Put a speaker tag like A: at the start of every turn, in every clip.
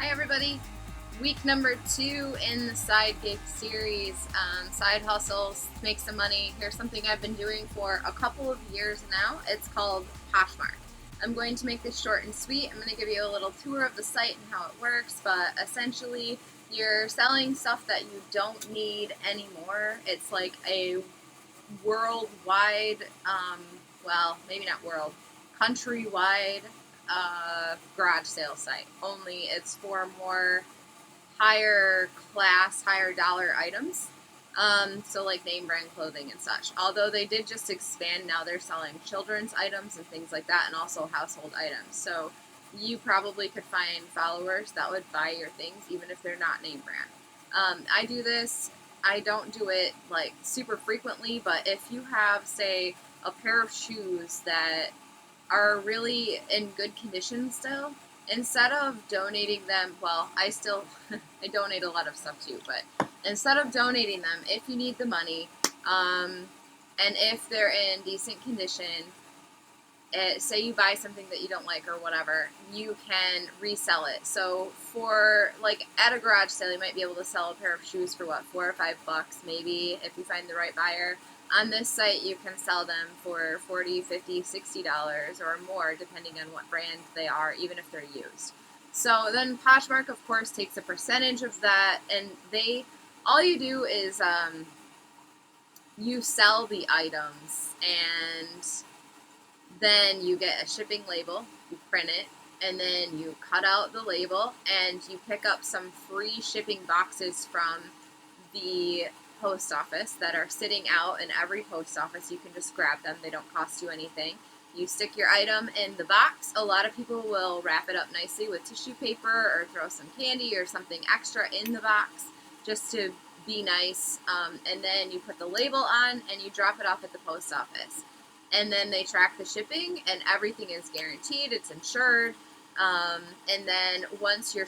A: Hi everybody. Week number 2 in the side gig series, side hustles, make some money. Here's something I've been doing for a couple of years now. It's called Poshmark. I'm going to make this short and sweet. I'm going to give you a little tour of the site and how it works, but essentially you're selling stuff that you don't need anymore. It's like a worldwide, well, maybe not world, countrywide garage sale site. Only it's for more higher class, higher dollar items. So like name brand clothing and such. Although they did just expand, now they're selling children's items and things like that, and also household items. So you probably could find followers that would buy your things even if they're not name brand. I do this. I don't do it like super frequently, but if you have, say, a pair of shoes that are really in good condition still, instead of donating them, well, I still I donate a lot of stuff too, but instead of donating them, if you need the money, and if they're in decent condition, say you buy something that you don't like or whatever, you can resell it. So for like at a garage sale, you might be able to sell a pair of shoes for what, $4 or $5 maybe if you find the right buyer. On this site, you can sell them for $40, $50, $60 or more, depending on what brand they are, even if they're used. So then Poshmark, of course, takes a percentage of that, and all you do is you sell the items, and then you get a shipping label, you print it, and then you cut out the label, and you pick up some free shipping boxes from the post office that are sitting out in every post office. You can just grab them. They don't cost you anything. You stick your item in the box. A lot of people will wrap it up nicely with tissue paper or throw some candy or something extra in the box just to be nice. And then you put the label on and you drop it off at the post office. And then they track the shipping, and everything is guaranteed. It's insured. And then once your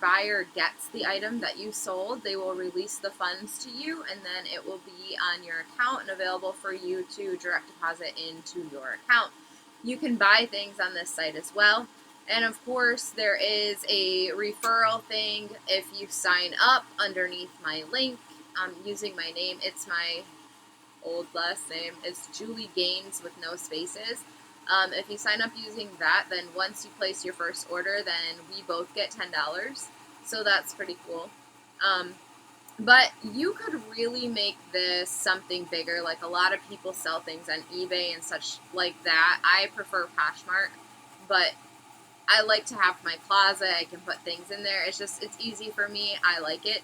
A: buyer gets the item that you sold, they will release the funds to you, and then it will be on your account and available for you to direct deposit into your account. You can buy things on this site as well. And of course, there is a referral thing. If you sign up underneath my link, using my name, it's my old last name. It's Julie Gaines with no spaces. If you sign up using that, then once you place your first order, then we both get $10. So that's pretty cool. But you could really make this something bigger. Like a lot of people sell things on eBay and such like that. I prefer Poshmark, but I like to have my closet. I can put things in there. It's easy for me. I like it.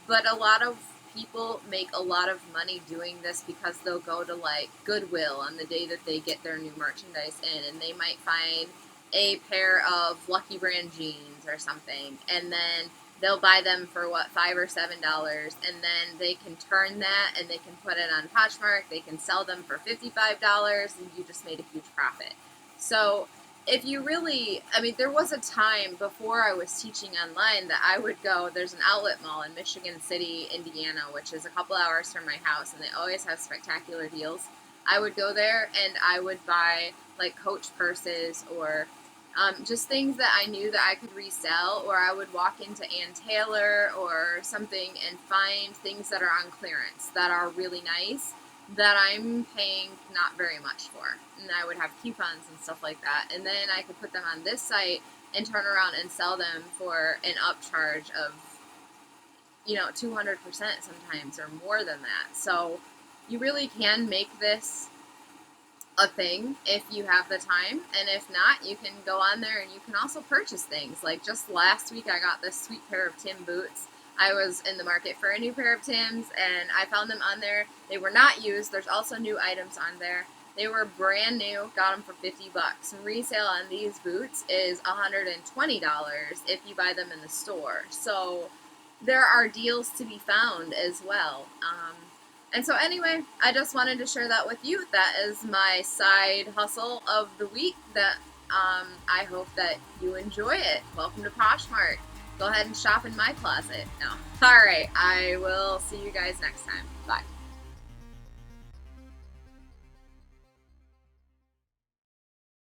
A: But a lot of people make a lot of money doing this because they'll go to like Goodwill on the day that they get their new merchandise in, and they might find a pair of Lucky Brand jeans or something, and then they'll buy them for what, $5 or $7, and then they can turn that and they can put it on Poshmark. They can sell them for $55, and you just made a huge profit. So if you really, there was a time before I was teaching online that I would go, there's an outlet mall in Michigan City, Indiana, which is a couple hours from my house, and they always have spectacular deals. I would go there and I would buy like Coach purses or just things that I knew that I could resell, or I would walk into Ann Taylor or something and find things that are on clearance that are really nice that I'm paying not very much for. And I would have coupons and stuff like that. And then I could put them on this site and turn around and sell them for an upcharge of, 200% sometimes or more than that. So you really can make this a thing if you have the time, and if not, you can go on there and you can also purchase things. Like just last week I got this sweet pair of Tim boots. I was in the market for a new pair of Tims, and I found them on there. They were not used. There's also new items on there. They were brand new. Got them for $50. Resale on these boots is $120 if you buy them in the store. So there are deals to be found as well. And so anyway, I just wanted to share that with you. That is my side hustle of the week that I hope that you enjoy it. Welcome to Poshmark. Go ahead and shop in my closet. No. All right. I will see you guys next time. Bye.